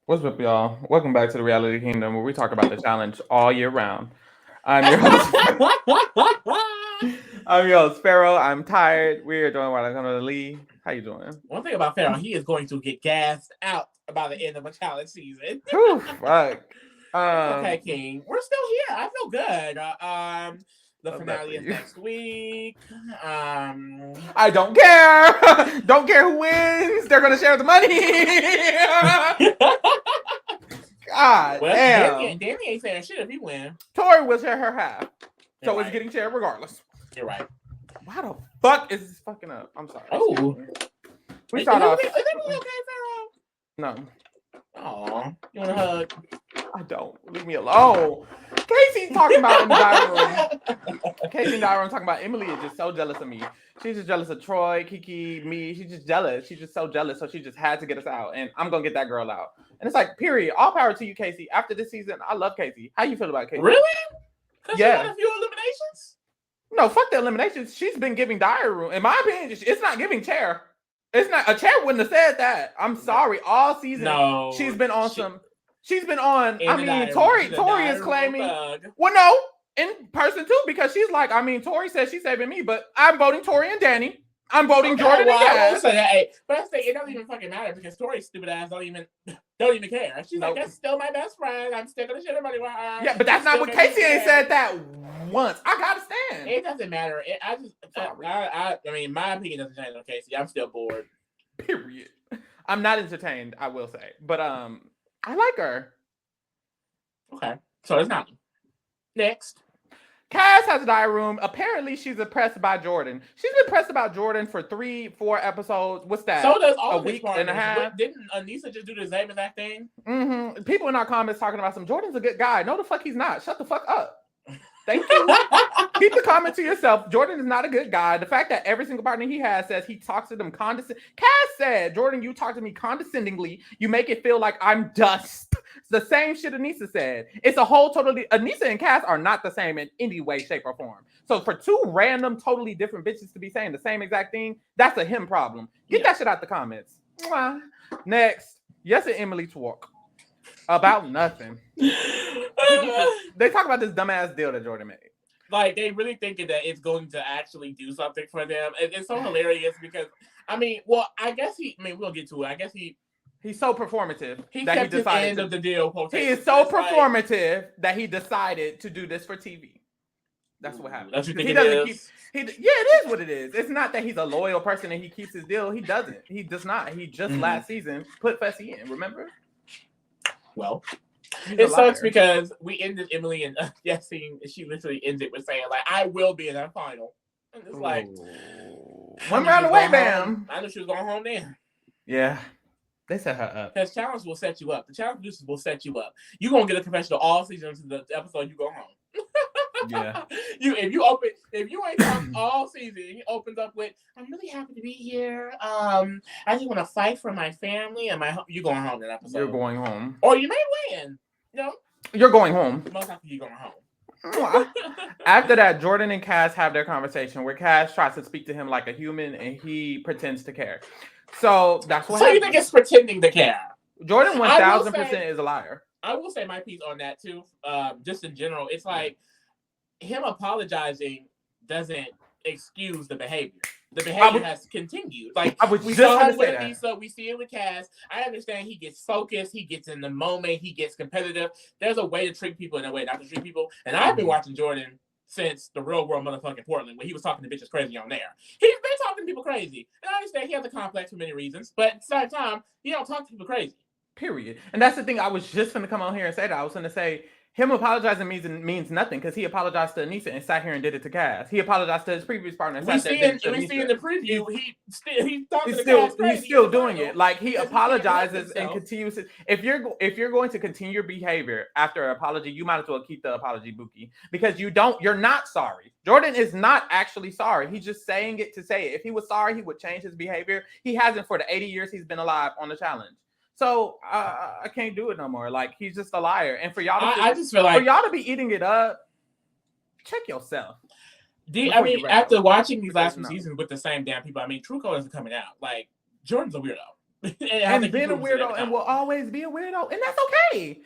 What's up, y'all? Welcome back to the Reality Kingdom, where we talk about the challenge all year round. I'm your host. I'm your host, Pharaoh. I'm tired. We're doing what I'm gonna Lee. How you doing? One thing about Pharaoh, he is going to get gassed out by the end of a challenge season. Whew, fuck. It's okay, King. We're still here. I feel good. The Love that for finale is you. next week. I don't care. Don't care who wins. They're gonna share the money. God well, damn. Danny ain't saying shit if he win. Tori will share her half, so You're it's right. getting shared regardless. You're right. Why the fuck is this fucking up? I'm sorry. Oh, We start off. Is everything okay, Pharaoh? No. Aw, you want a hug? I don't. Leave me alone. Casey's talking about in the diary room. Casey in the diary room talking about Emily is just so jealous of me. She's just jealous of Troy, Kiki, me. She's just jealous. She's just so jealous. So she just had to get us out. And I'm going to get that girl out. And it's like, period. All power to you, Casey. After this season, I love Casey. How you feel about Casey? Really? Because Yeah. she had a few eliminations? No, fuck the eliminations. She's been giving diary room. In my opinion, it's not giving chair. It's not. A chair wouldn't have said that. I'm sorry. All season, No. she's been on some. She's been on. In I the mean, diary Tori room. She's a is diary claiming. room thug. Well, no, in person too, because she's like, I mean, Tori says she's saving me, but I'm voting Tori and Danny. I'm voting Jordan and I will Cass. say that, hey, but I say it doesn't even fucking matter because Tori's stupid ass don't even care. She's Nope. like, that's still my best friend. I'm still gonna share the money with her. Yeah, but that's not what Casey ain't said that once. I gotta stand. It doesn't matter. I mean, my opinion doesn't change on Casey. I'm still bored. Period. I'm not entertained, I will say, but I like her. Okay, so it's not next. Cass has a diary room. Apparently, she's oppressed by Jordan. She's been pressed about Jordan for 3-4 episodes. What's that? So does all a of week his and a half. Didn't Anissa just do the same exact thing? Mm-hmm. People in our comments talking about Jordan's a good guy. No, the fuck he's not. Shut the fuck up. Thank you. Keep the comment to yourself. Jordan is not a good guy. The fact that every single partner he has says he talks to them condescending. Cass said, Jordan, you talk to me condescendingly. You make it feel like I'm dust. It's the same shit Anissa said. It's a whole totally... Anissa and Cass are not the same in any way, shape, or form. So for two random, totally different bitches to be saying the same exact thing, that's a him problem. Get that shit out the comments. Mwah. Next. Yes, and Emily talk about nothing. They talk about this dumbass deal that Jordan made. Like, they really thinking that it's going to actually do something for them. It's so hilarious because, I mean, well, we'll get to it. I guess he's so performative. He kept his end of the deal. He is so performative that he decided to do this for TV. That's what happened. That's what you think it is? It is what it is. It's not that he's a loyal person and he keeps his deal. He doesn't. He does not. He just last season put Fessy in, remember? Well, it sucks because we ended Emily and Yassine. She literally ended with saying, like, I will be in that final. And it's like, one round away, bam. I knew she was going home then. Yeah. They set her up. Because challenge will set you up. The challenge producers will set you up. You're going to get a confessional all season to the episode you go home. Yeah. If you ain't talked all season, he opens up with, I'm really happy to be here. I just want to fight for my family and you going home that episode. You're going home. Or you may win. You're going home. Most likely you're going home. After that, Jordan and Cass have their conversation where Cass tries to speak to him like a human and he pretends to care. So that's what happens. You think it's pretending to care? Jordan 1000% is a liar. I will say my piece on that too. Just in general, it's like him apologizing doesn't excuse the behavior. The behavior has continued. Like we saw it with Anissa, we see it with Cass. I understand he gets focused, he gets in the moment, he gets competitive. There's a way to treat people and a way not to treat people. And I've been watching Jordan since the Real World motherfucking Portland, when he was talking to bitches crazy on there. He's been talking to people crazy. And I understand he has a complex for many reasons, but at the same time, he don't talk to people crazy. Period. And that's the thing. I was just going to come on here and say that. I was going to say him apologizing means nothing because he apologized to Anissa and sat here and did it to Cass. He apologized to his previous partner. We see in the preview he's still doing it. Like he apologizes and continues. If you're going to continue your behavior after an apology, you might as well keep the apology, Buki, because you're not sorry. Jordan is not actually sorry. He's just saying it to say it. If he was sorry, he would change his behavior. He hasn't for the 80 years he's been alive on the challenge. So I can't do it no more. Like he's just a liar. And for y'all to I just feel like for y'all to be eating it up, check yourself. I mean, after watching these last few seasons with the same damn people, I mean, True Colors are coming out. Like Jordan's a weirdo. and been a weirdo and will always be a weirdo, and that's okay.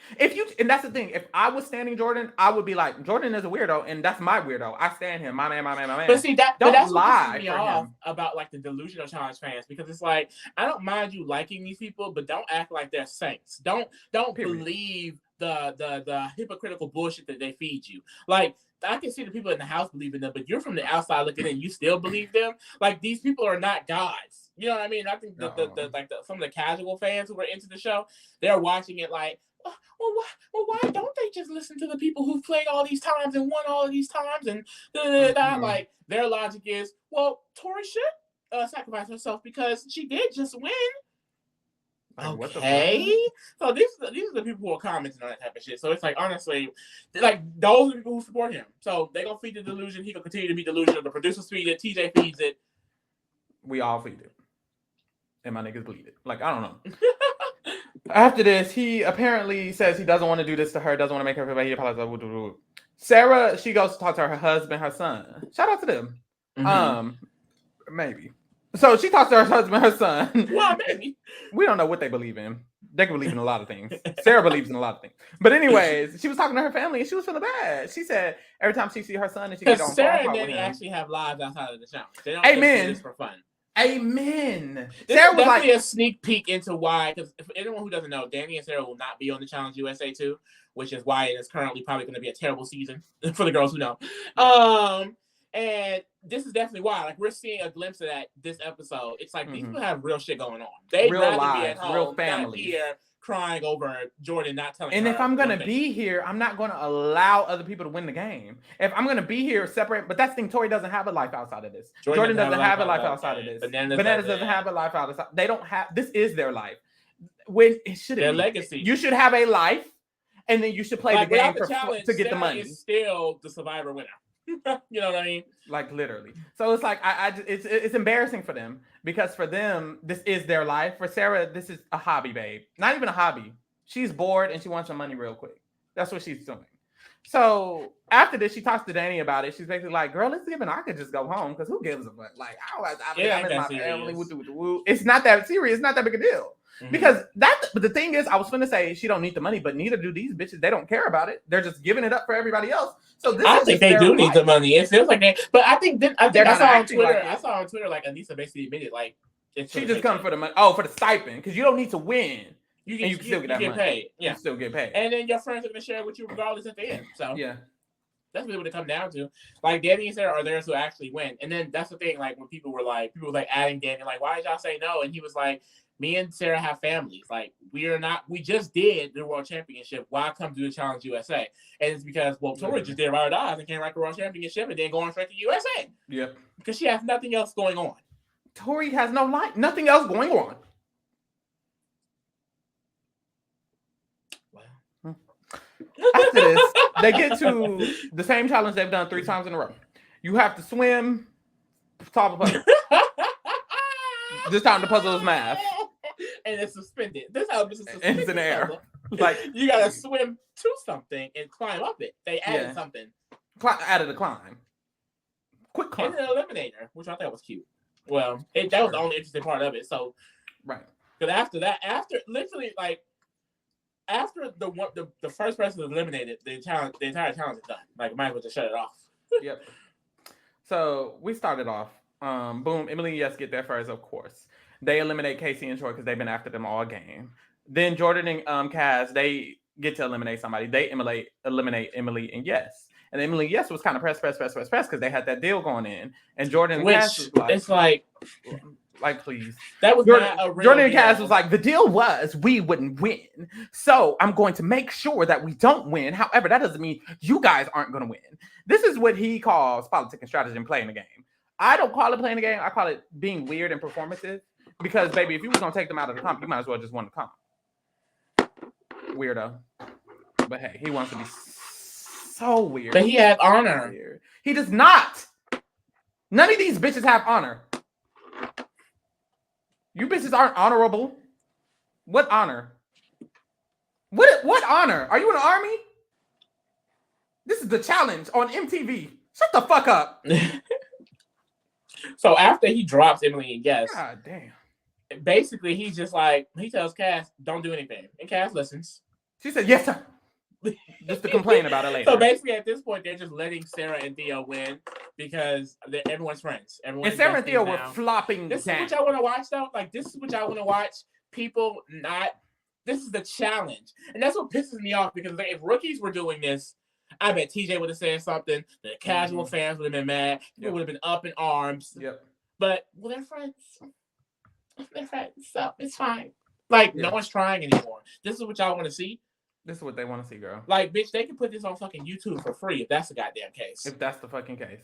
And that's the thing. If I was standing Jordan, I would be like, Jordan is a weirdo, and that's my weirdo. I stand him, my man. But see that's what pisses me off about like the delusional challenge fans, because it's like, I don't mind you liking these people, but don't act like they're saints. Don't believe the hypocritical bullshit that they feed you. Like, I can see the people in the house believing them, but you're from the outside looking in, you still believe them. Like, these people are not gods. You know what I mean? I think some of the casual fans who were into the show, they're watching it like, why don't they just listen to the people who've played all these times and won all of these times? And like, their logic is, well, Tori should sacrifice herself because she did just win. Okay, so these are the people who are commenting on that type of shit. So it's like, honestly, like, those are the people who support him. So they gonna feed the delusion. He gonna continue to be delusional. The producers feed it. TJ feeds it. We all feed it, and my niggas bleed it. Like, I don't know. After this, he apparently says he doesn't want to do this to her. Doesn't want to make her feel bad. He apologizes. Sarah, she goes to talk to her husband, her son. Shout out to them. Mm-hmm. Maybe. So she talks to her husband, her son. Well, maybe. We don't know what they believe in. They can believe in a lot of things. Sarah believes in a lot of things. But anyways, she was talking to her family and she was feeling bad. She said every time she see her son and she gets on Sarah and Danny actually have lives outside of the channel. They don't just do this for fun. Amen. This Sarah was definitely a sneak peek into why, because if anyone who doesn't know, Danny and Sarah will not be on the Challenge USA 2, which is why it is currently probably going to be a terrible season for the girls who know. And this is definitely why, like, we're seeing a glimpse of that this episode. It's like, these people have real shit going on. They'd rather be at home, real family, here crying over Jordan not telling. And if I'm gonna be here, I'm not gonna allow other people to win the game. If I'm gonna be here, separate. But that's the thing, Tori doesn't have a life outside of this. Jordan doesn't have a life outside of this. Bananas doesn't have a life outside. They don't have. This is their life. When it should be their legacy. You should have a life, and then you should play the game to get the money. Is still the Survivor winner. You know what I mean? Like, literally. So it's like, it's embarrassing for them, because for them, this is their life. For Sarah, this is a hobby, babe. Not even a hobby. She's bored and she wants some money real quick. That's what she's doing. So after this, she talks to Danny about it. She's basically like, girl, let's give it. I could just go home, because who gives a fuck? Like, I'm in my family. It's not that serious. It's not that big a deal. Mm-hmm. Because but the thing is, I was going to say she don't need the money, but neither do these bitches. They don't care about it. They're just giving it up for everybody else. So I think they do need the money. It feels like they, but I think I saw on Twitter. Like, I saw on Twitter, like, Anissa basically admitted, like, she just comes for the money. Oh, for the stipend, because you don't need to win. You can still get that money. Paid. Yeah, you still get paid. And then your friends are going to share it with you regardless at the end. So yeah. That's really what it comes down to. Like, Danny and Sarah are theirs who actually win. And then that's the thing, like, when people were adding Danny, like, why did y'all say no? And he was like, me and Sarah have families. Like, we just did the World Championship. Why come to the Challenge USA? And it's because, well, Tori just did Ride or Die and came right to the World Championship and then going straight to USA. Yeah. Because she has nothing else going on. Tori has no life. Nothing else going on. Wow. After this, they get to the same challenge they've done 3 times in a row. You have to swim, solve a puzzle. This time the puzzle is math. And it's suspended. This time it's suspended. And it's in the air. Like, you gotta swim to something and climb up it. They added something. Added a climb. Quick climb. And an eliminator, which I thought was cute. Well, that was the only interesting part of it. So, right. Because after the first person eliminated, the entire challenge is done. Like, might as well just shut it off. Yep. So we started off. Boom. Emily and Yes get there first, of course. They eliminate Casey and Troy because they've been after them all game. Then Jordan and Kaz, they get to eliminate somebody. They eliminate Emily and Yes. And Emily and Yes was kind of press because they had that deal going in. And Jordan and Kaz was like, it's like, please. That was Jordan and Kaz was like, the deal was we wouldn't win. So I'm going to make sure that we don't win. However, that doesn't mean you guys aren't going to win. This is what he calls politics and strategy and playing the game. I don't call it playing the game. I call it being weird and performative. Because, baby, if you was going to take them out of the comp, you might as well just win the comp. Weirdo. But, hey, he wants to be so weird. But he has honor. Weird. He does not. None of these bitches have honor. You bitches aren't honorable. What honor? What honor? Are you in the army? This is the challenge on MTV. Shut the fuck up. So after he drops Emily and Yes. God damn. basically, he's just like, he tells Cass, don't do anything. And Cass listens. She said, yes, sir. Just to complain about it later. So basically, at this point, they're just letting Sarah and Theo win because everyone's friends. And Sarah and Theo were flopping This down. is what y'all want to watch, though? Like, this is what y'all want to watch? People not... This is the challenge. And that's what pisses me off, because if rookies were doing this, I bet TJ would have said something. The casual fans would have been mad. People would have been up in arms. Yep. But, well, they're friends. They're friends, so it's fine. Like, no one's trying anymore. This is what y'all want to see? This is what they want to see, girl. Like, bitch, they can put this on fucking YouTube for free if that's the goddamn case. If that's the fucking case.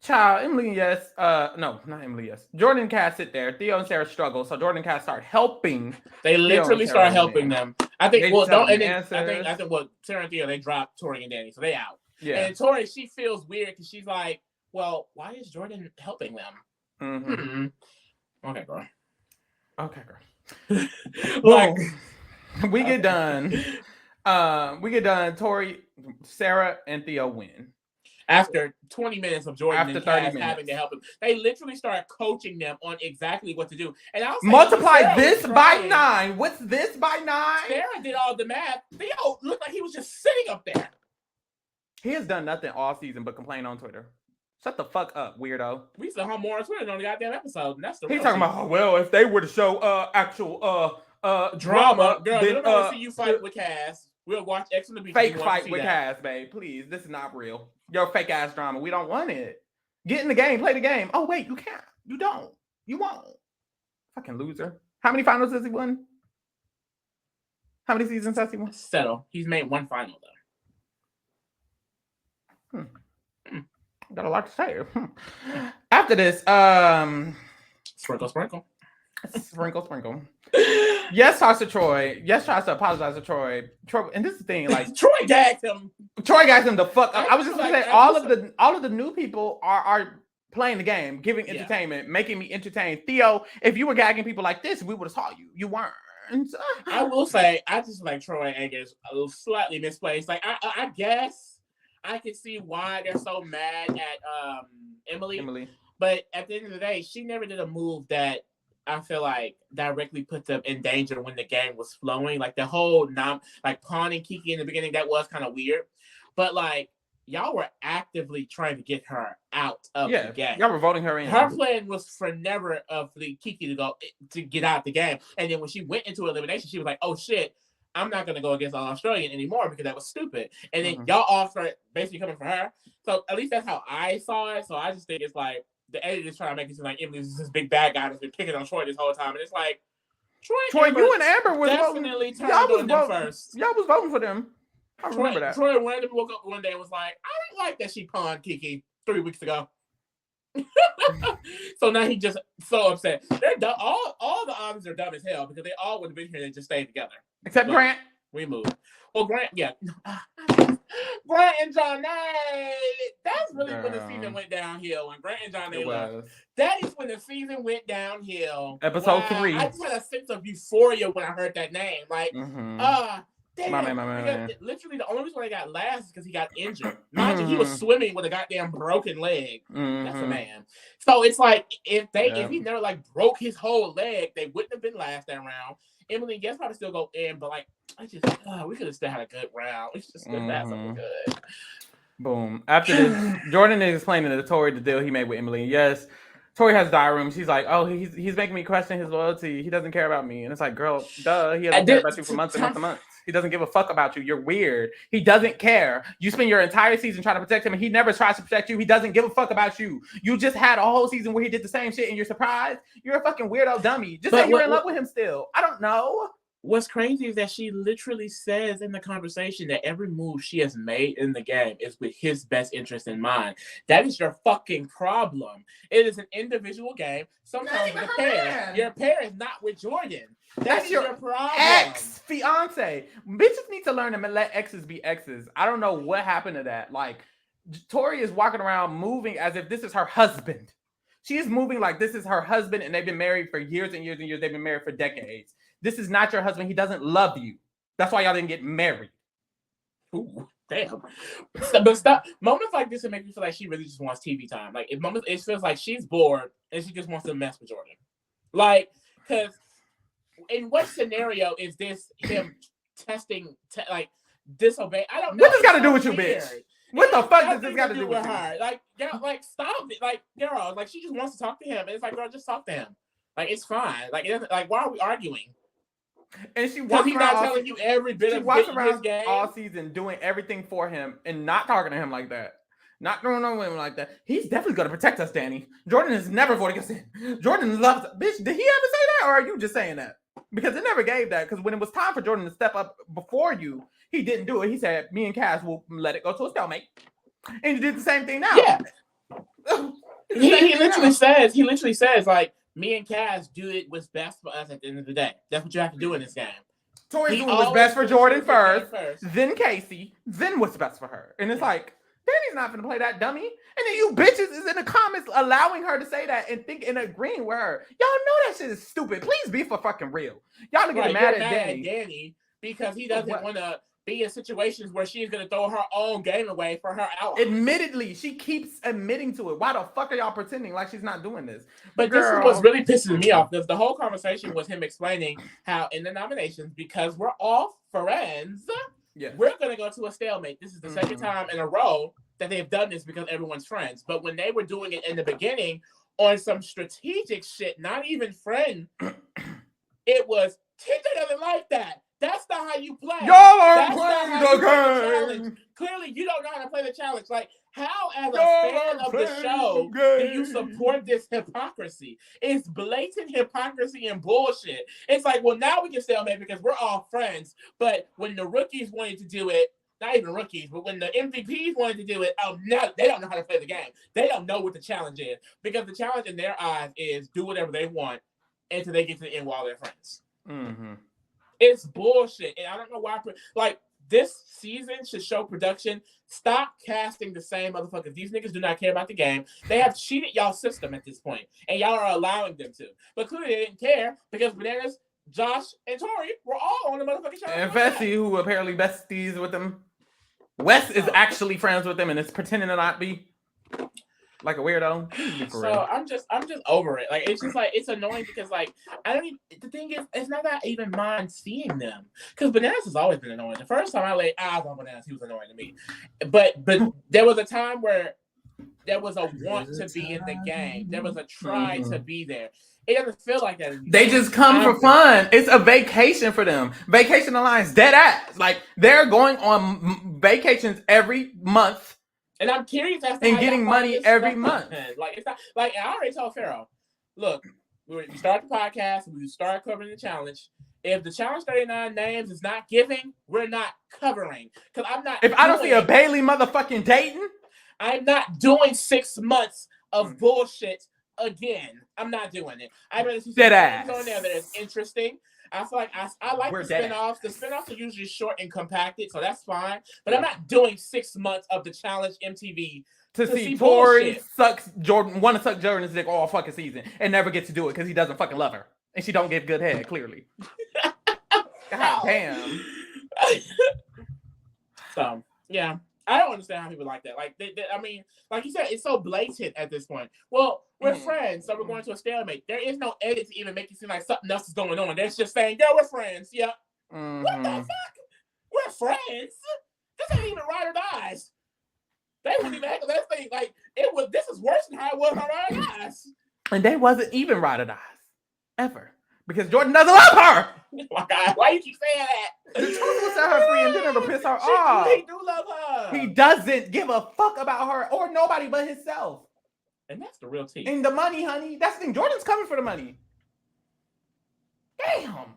Child, Emily and Yes, no, not Emily, Yes. Jordan and Cass sit there. Theo and Sarah struggle, so Jordan and Cass start helping. They literally start helping them. I think, well, don't, and then, I think what Sarah and Theo, they dropped Tori and Danny, so they out. Yeah. And Tori, she feels weird because she's like, well, why is Jordan helping them? Mm-hmm. Okay, girl. Okay, girl. Like, we get done. Tori, Sarah, and Theo win. After 20 minutes of Jordan and Cass having to help him, they literally started coaching them on exactly what to do. And I was multiply this by 9. What's this by 9? Sarah did all the math. Theo looked like he was just sitting up there. He has done nothing all season but complain on Twitter. Shut the fuck up, weirdo. We saw him more on Twitter on the goddamn episode. And that's the He's talking about, oh, well, if they were to show actual drama, girl, then we don't want to see you fight with Cass. We'll watch X on the Beach. Fake fight with Cass, babe. Please, this is not real. Your fake ass drama. We don't want it. Get in the game, play the game. Oh wait, you can't. You don't. You won't. Fucking loser. How many finals has he won? How many seasons has he won? Settle. He's made one final though. Got a lot to say. After this, sprinkle. Sprinkle. Yes, talks to Troy. Yes, tries to apologize to Troy. And this is the thing, like Troy gagged him. Troy gagged him the fuck up. I was just gonna say all of the new people are playing the game, giving entertainment, making me entertained. Theo, if you were gagging people like this, we would have saw you. You weren't. I will say, I just like Troy and Angus a little slightly misplaced. Like I guess I can see why they're so mad at Emily. But at the end of the day, she never did a move that I feel like directly put them in danger when the game was flowing. Like the whole pawning Kiki in the beginning, that was kind of weird. But like y'all were actively trying to get her out of the game. Y'all were voting her in. Her plan was for never for the Kiki to get out the game. And then when she went into elimination, she was like, oh shit, I'm not gonna go against all Australian anymore because that was stupid. And then y'all all started basically coming for her. So at least that's how I saw it. So I just think it's like the editor's trying to make it seem like Emily's this big bad guy that's been picking on Troy this whole time. And it's like, Troy you and Amber was definitely turned on them first. Y'all was voting for them. I remember that. Troy randomly woke up one day and was like, I don't like that she pawned Kiki 3 weeks ago. So now he just so upset. They're dumb. All the odds are dumb as hell because they all would have been here and just stayed together. Except Grant. We moved. Well, Grant, Grant and John, that's really when the season went downhill. When Grant and John left, that is when the season went downhill. Episode 3. I just had a sense of euphoria when I heard that name. Like, damn. My man. Literally, the only reason why he got last is because he got injured. Mind you, he was swimming with a goddamn broken leg. That's a man. So it's like if he never broke his whole leg, they wouldn't have been last that round. Emily and Guess probably still go in, but we could have still had a good round. We should still have something good. Boom. After this, Jordan is explaining to Tori the deal he made with Emily. Yes, Tori has diary room. She's like, oh, he's making me question his loyalty. He doesn't care about me. And it's like, girl, duh. He hasn't cared about you for months and months and months. He doesn't give a fuck about you. You're weird. He doesn't care. You spend your entire season trying to protect him, and he never tries to protect you. He doesn't give a fuck about you. You just had a whole season where he did the same shit, and you're surprised. You're a fucking weirdo dummy. Just say you're in love with him still. I don't know. What's crazy is that she literally says in the conversation that every move she has made in the game is with his best interest in mind. That is your fucking problem. It is an individual game. Sometimes with a pair. Your pair is not with Jordan. That's your problem. Ex-fiance. Bitches need to learn to let exes be exes. I don't know what happened to that. Like, Tori is walking around moving as if this is her husband. She is moving like this is her husband, and they've been married for years and years and years. They've been married for decades. This is not your husband. He doesn't love you. That's why y'all didn't get married. Ooh, damn. But stop. Moments like this, it make me feel like she really just wants TV time. Like, it feels like she's bored and she just wants to mess with Jordan. Like, Because in what scenario is this him testing, disobey? I don't know. What does got to do with you, bitch? What the fuck does this got to do with her? Like, girl, stop it. Like, girl, like, she just wants to talk to him. And it's like, girl, just talk to him. Like, it's fine. Like, it doesn't, like, why are we arguing? And she walks around telling you every bit of his game all season, doing everything for him and not talking to him like that. Not doing no women like that. He's definitely going to protect us, Danny. Jordan has never voted against him. Jordan loves it. Bitch, did he ever say that? Or are you just saying that? Because it never gave that. Because when it was time for Jordan to step up before you, he didn't do it. He said, me and Cass will let it go to a stalemate. And he did the same thing now. Yeah. he literally says, like, me and Cass do it what's best for us at the end of the day. That's what you have to do in this game. Tori's doing what's best for Jordan first, then Casey, then what's best for her. And it's like, Danny's not gonna play that dummy. And then you bitches is in the comments allowing her to say that and agreeing with her. Y'all know that shit is stupid. Please be for fucking real. Y'all are getting mad at Danny because he doesn't want to be in situations where she's gonna throw her own game away for her ally. Admittedly, she keeps admitting to it. Why the fuck are y'all pretending like she's not doing this? But this is what's really pissing me off, because the whole conversation was him explaining how in the nominations, because we're all friends, we're gonna go to a stalemate. This is the second time in a row that they've done this because everyone's friends. But when they were doing it in the beginning on some strategic shit, not even friend, it was TJ doesn't like that. That's not how you play. Y'all aren't playing the game. Clearly, you don't know how to play the challenge. Like, how as a fan of the show do you support this hypocrisy? It's blatant hypocrisy and bullshit. It's like, well, now we can stalemate because we're all friends. But when the rookies wanted to do it, not even rookies, but when the MVPs wanted to do it, no, they don't know how to play the game. They don't know what the challenge is. Because the challenge in their eyes is do whatever they want until they get to the end while they're friends. Mm-hmm. It's bullshit. And I don't know why. Like, this season should show production. Stop casting the same motherfuckers. These niggas do not care about the game. They have cheated y'all's system at this point, and y'all are allowing them to. But clearly they didn't care because Bananas, Josh, and Tori were all on the motherfucking show. And Fessy, who apparently besties with them. Wes is actually friends with them and is pretending to not be. Like a weirdo. So I'm just over it. Like, it's just like, it's annoying because, like, I don't even, the thing is, it's not that I even mind seeing them. Because Bananas has always been annoying. The first time I laid eyes on Bananas, he was annoying to me. But there was a time where there was a want to be in the game. There was a try to be there. It doesn't feel like that anymore. They just come for fun. It's a vacation for them. Vacation Alliance, dead ass. Like, they're going on vacations every month. And I'm curious as to and getting money every month. Like, it's not like, I already told Pharaoh, look, we start the podcast, we start covering the challenge. If the challenge 39 names is not giving, we're not covering. Because I'm not. If I don't see a Bailey motherfucking Dayton, I'm not doing 6 months of bullshit again. I'm not doing it. I'd rather see some things on there that is interesting. I feel like I like the spinoffs. The spinoffs are usually short and compacted, so that's fine. But I'm not doing 6 months of the challenge MTV to see Tori sucks Jordan, want to suck Jordan's dick all fucking season and never get to do it because he doesn't fucking love her and she don't give good head. Clearly, god damn. So yeah. I don't understand how people like that. Like, I mean, like you said, it's so blatant at this point. Well, we're friends, so we're going to a stalemate. There is no edit to even make you seem like something else is going on. They're just saying, yeah, we're friends. Yeah. What the fuck? We're friends? This ain't even Ride or Dies. They wouldn't even handle that thing. Like, this is worse than how it was on Ride or Dies. And they wasn't even Ride or Dies. Ever. Because Jordan doesn't love her. Oh my God, why you keep saying that? The truth will set her free and then it'll piss her off. He do love her. He doesn't give a fuck about her or nobody but himself. And that's the real tea. And the money, honey. That's the thing. Jordan's coming for the money. Damn.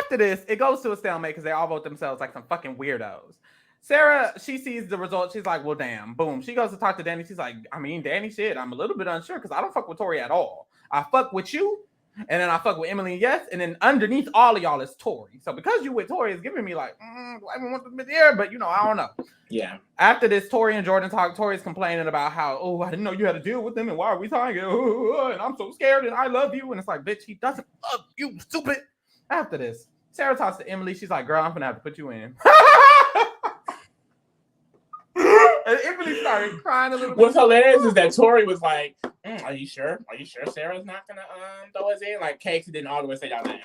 After this, it goes to a stalemate because they all vote themselves like some fucking weirdos. Sarah, she sees the result. She's like, well, damn. Boom. She goes to talk to Danny. She's like, I mean, Danny, shit, I'm a little bit unsure because I don't fuck with Tori at all. I fuck with you. And then I fuck with Emily, yes. And then underneath all of y'all is Tori. So because you with Tori, it's giving me like, do I even want this bitch here? But, I don't know. Yeah. After this, Tori and Jordan talk. Tori's complaining about how, I didn't know you had to deal with them. And why are we talking? And I'm so scared and I love you. And it's like, bitch, he doesn't love you, stupid. After this, Sarah talks to Emily. She's like, girl, I'm going to have to put you in. And Emily started crying a little bit. What's hilarious is that Tori was like, are you sure? Are you sure Sarah's not gonna throw us in? Like Casey didn't all the way say y'all name.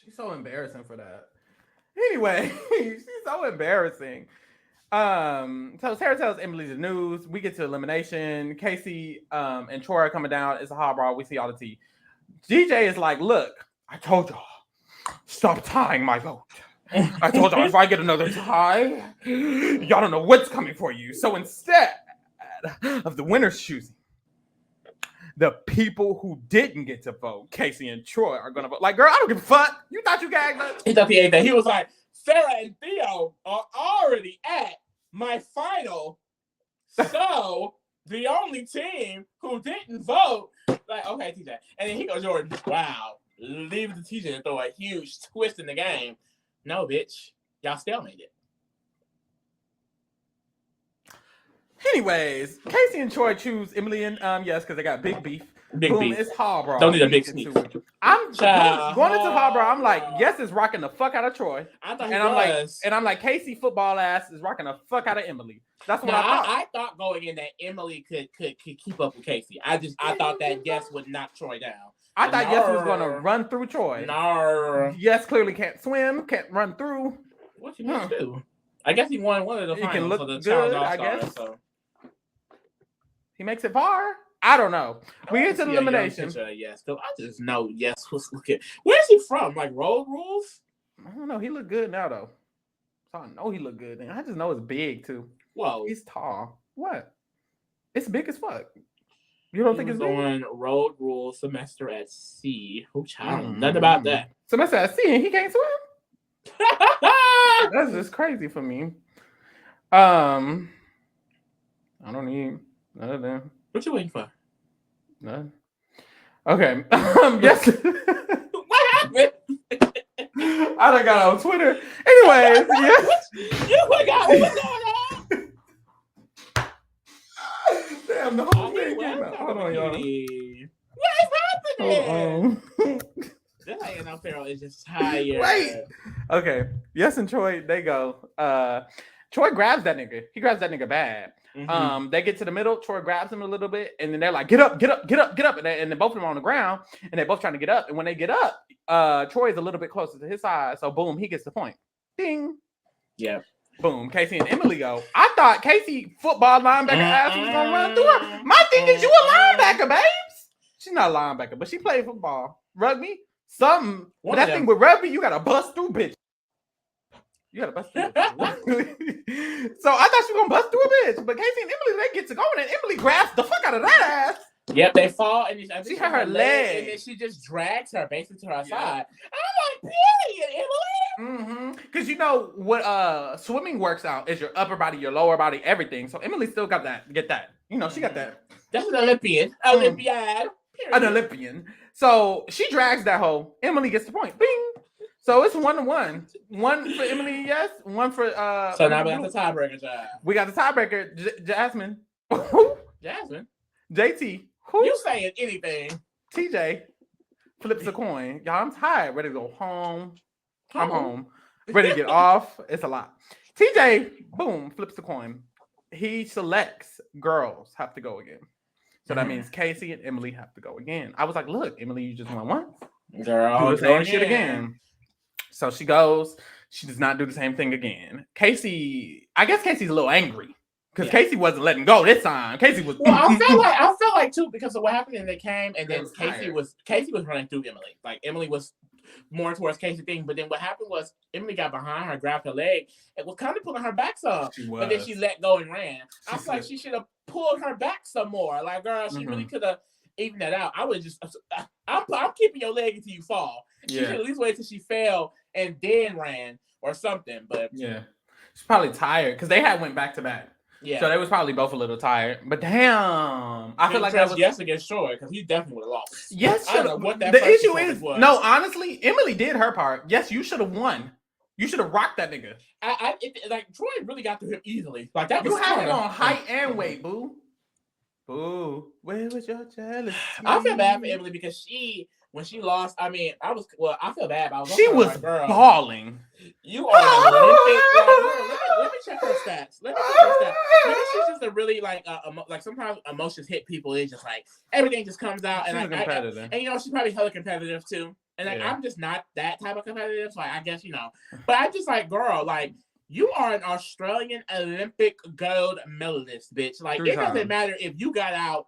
She's so embarrassing for that. Anyway, she's so embarrassing. So Sarah tells Emily the news. We get to elimination. Casey and Troy are coming down. It's a hot brawl. We see all the tea. DJ is like, look, I told y'all, stop tying my vote. I told y'all if I get another tie, y'all don't know what's coming for you. So instead of the winners choosing, the people who didn't get to vote, Casey and Troy, are gonna vote. Like, girl, I don't give a fuck. You thought you gagged us? He thought he ate that. He was like, Sarah and Theo are already at my final. So the only team who didn't vote, like, okay, TJ. And then he goes, Jordan, wow, leave the TJ and throw a huge twist in the game. No, bitch. Y'all stalemated. Anyways, Casey and Troy choose Emily and yes, because they got big beef. Big Boom, beef. it's Harborough. Don't need a big sneak. I'm going into Harborough. I'm like, yes, is rocking the fuck out of Troy. I thought he was. I'm like, Casey football ass is rocking the fuck out of Emily. That's what I thought. I thought going in that Emily could keep up with Casey. I thought that Yes would knock Troy down. I thought Yes was going to run through Troy. No. Yes clearly can't swim, can't run through. What you need to do? I guess he won one of the finals. He can look for the good, All-Star, I guess. So. He makes it far. I don't know. We get to the elimination. Yes, I just know Yes was looking. Where's he from? Like Road Rules? I don't know. He look good now though. So I know he look good. I just know it's big too. Whoa, he's tall. What? It's big as fuck. You don't think it's big? On Road Rules semester at sea. I don't know nothing about that. Semester at sea and he can't swim? That's just crazy for me. I don't need none of them. What you waiting for? None. Okay. Yes. What happened? I done got on Twitter. Anyways, yes. You got what's going on? Damn, the whole thing came out. Hold on, y'all. What is happening? This A&M Pharaoh is just tired. Wait. Okay. Yes, and Troy, they go. Troy grabs that nigga. He grabs that nigga bad. Mm-hmm. They get to the middle. Troy grabs him a little bit, and then they're like, "Get up, get up, get up, get up!" And then both of them are on the ground, and they're both trying to get up. And when they get up, Troy is a little bit closer to his side, so boom, he gets the point. Ding. Yeah. Boom. Casey and Emily go. I thought Casey football linebacker ass was gonna run through her. My thing is, you a linebacker, babes. She's not a linebacker, but she played football, rugby, something. But that thing with rugby, you gotta bust through, bitch. You gotta bust through it. So I thought she was gonna bust through a bitch, but Casey and Emily, they get to going, and Emily grabs the fuck out of that ass. Yep, they fall, and she hurt her leg, and then she just drags her basically to her side. I'm like, period, Emily. Because you know what swimming works out is your upper body, your lower body, everything. So Emily still got that. Get that. You know, she got that. That's an Olympian. Olympiad. An Olympian. So she drags that hoe. Emily gets the point. Bing. So it's 1-1. One for Emily, yes. One for So now we got the tiebreaker, child. We got the tiebreaker, Jasmine. Jasmine. JT. You saying anything? TJ flips a coin. Y'all, I'm tired. Ready to go home. I'm home. Ready to get off. It's a lot. TJ, boom, flips the coin. He selects girls have to go again. So that means Casey and Emily have to go again. I was like, look, Emily, you just won once. Girl, do the same shit again. So she goes. She does not do the same thing again. Casey, I guess Casey's a little angry. Because Casey wasn't letting go this time. Casey was. Well, I felt like too because of what happened, and they came, and then Casey was running through Emily. Like Emily was more towards Casey thing, but then what happened was Emily got behind her, grabbed her leg, and was kind of pulling her back some. But then she let go and ran. I feel like she should have pulled her back some more. Like, girl, she really could have evened that out. I would just, I'm keeping your leg until you fall. She should at least wait till she fell and then ran or something. But yeah, she's probably tired because they had went back to back. Yeah. So they was probably both a little tired. But damn, I feel like that was Yes against Troy because he definitely would have lost. Yes, I don't know what that the issue is. Was. No, honestly, Emily did her part. Yes, you should have won. You should have rocked that nigga. Like Troy really got through him easily. Like that was you had him on height and weight, boo. Boo, where was your jealousy? I feel bad for Emily because when she lost, I mean, I feel bad, but she was like, girl, bawling. You are an Olympic. Let me check her stats. Maybe she's just a really like sometimes emotions hit people. It's just like everything just comes out, and and you know she's probably hella competitive too. And like I'm just not that type of competitive, so I guess But I just like, girl, like you are an Australian Olympic gold medalist, bitch. Like it doesn't matter if you got out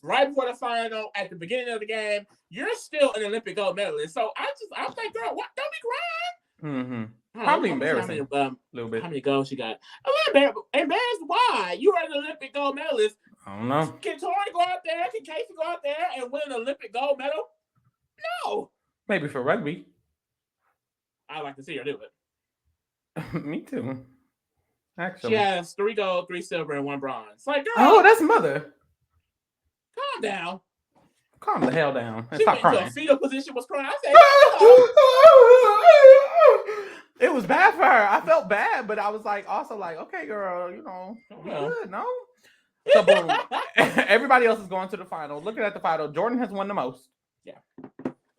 right before the final, at the beginning of the game, you're still an Olympic gold medalist. So I was like, girl, what? Don't be crying. Mm-hmm. Probably embarrassing. A little bit. How many goals she got? A little embarrassed. Why? You are an Olympic gold medalist. I don't know. Can Tori go out there? Can Casey go out there and win an Olympic gold medal? No. Maybe for rugby. I'd like to see her do it. Me too. Actually, she has 3 gold, 3 silver, and 1 bronze. Like, girl. Oh, that's mother. Calm down. Calm the hell down. And she stop went crying. into a fetal position, was crying. I said, it was bad for her. I felt bad, but I was like, also like, okay, girl, we good, no? So boom. Everybody else is going to the final. Looking at the final, Jordan has won the most. Yeah.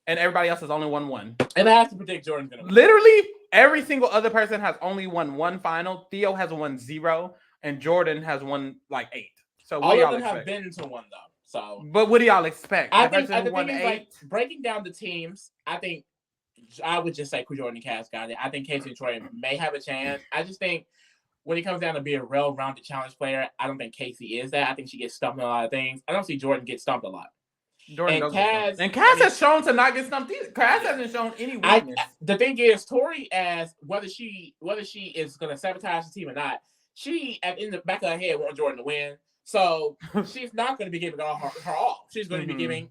And everybody else has only won 1. And I have to predict Jordan's gonna win. Literally, every single other person has only won 1 final. Theo has won 0, and Jordan has won like 8. So all of them have been to 1 though. So, but what do y'all expect? I think the thing is, like, breaking down the teams, I think I would just say Jordan and Cass got it. I think Casey and Troy may have a chance. I just think when it comes down to being a well-rounded challenge player, I don't think Casey is that. I think she gets stumped in a lot of things. I don't see Jordan get stumped a lot. Jordan and Cass has shown to not get stumped either. Cass hasn't shown any weakness. The thing is, Tori, as whether she is going to sabotage the team or not, she in the back of her head wants Jordan to win. So she's not going to be giving her all. She's going to be giving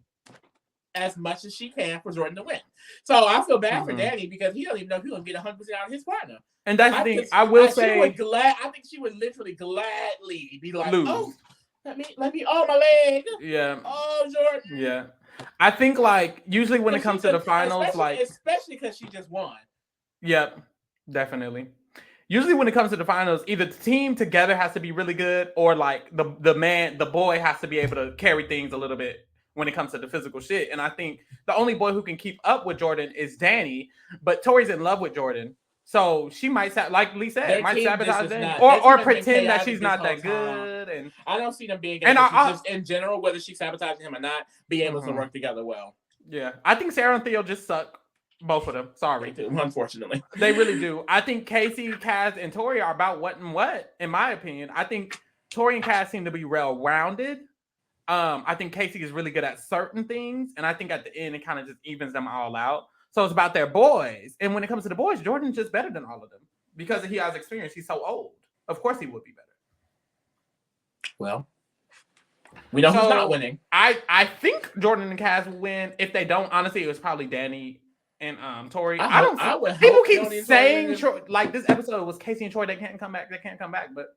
as much as she can for Jordan to win. So I feel bad for Danny because he doesn't even know if he's going to get 100% out of his partner. And that's the thing. I will say, I think she would literally gladly be like, lose. Oh, let me, oh, my leg. Yeah. Oh, Jordan. Yeah. I think like usually when it comes to the finals, especially because she just won. Yep, definitely. Usually when it comes to the finals, either the team together has to be really good, or like the boy has to be able to carry things a little bit when it comes to the physical shit. And I think the only boy who can keep up with Jordan is Danny, but Tori's in love with Jordan. So she might, like Lee said, might sabotage them or pretend that she's not that good. And I don't see them being able to just in general, whether she's sabotaging him or not, be able to work together well. Yeah, I think Sarah and Theo just suck. Both of them. Sorry. They do, unfortunately. They really do. I think Casey, Cass, and Tori are about what and what, in my opinion. I think Tori and Cass seem to be well-rounded. I think Casey is really good at certain things. And I think at the end, it kind of just evens them all out. So it's about their boys. And when it comes to the boys, Jordan's just better than all of them. Because he has experience. He's so old. Of course he would be better. Well, we know who's not winning. I think Jordan and Cass will win. If they don't, honestly, it was probably Danny and Tori. People keep saying like this episode was Casey and Troy. They can't come back. But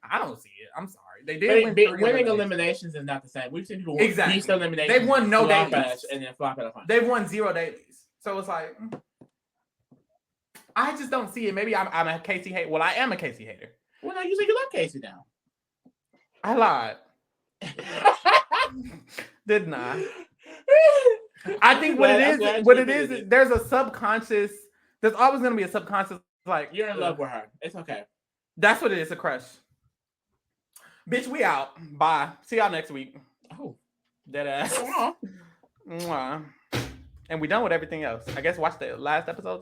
I don't see it. I'm sorry. They did win. Winning eliminations is not the same. We've seen people win eliminations. They've won no dailies and then flop at a final. They've won 0 dailies. So it's like I just don't see it. Maybe I'm a Casey hater. Well, I am a Casey hater. Well, no, you say you love Casey now. I lied. Didn't I? I think what it is, there's a subconscious, there's always going to be a subconscious, like, you're in love with her. It's okay. That's what it is, a crush. Bitch, we out. Bye. See y'all next week. Oh. Dead ass. Mwah. And we done with everything else. I guess watch the last episode.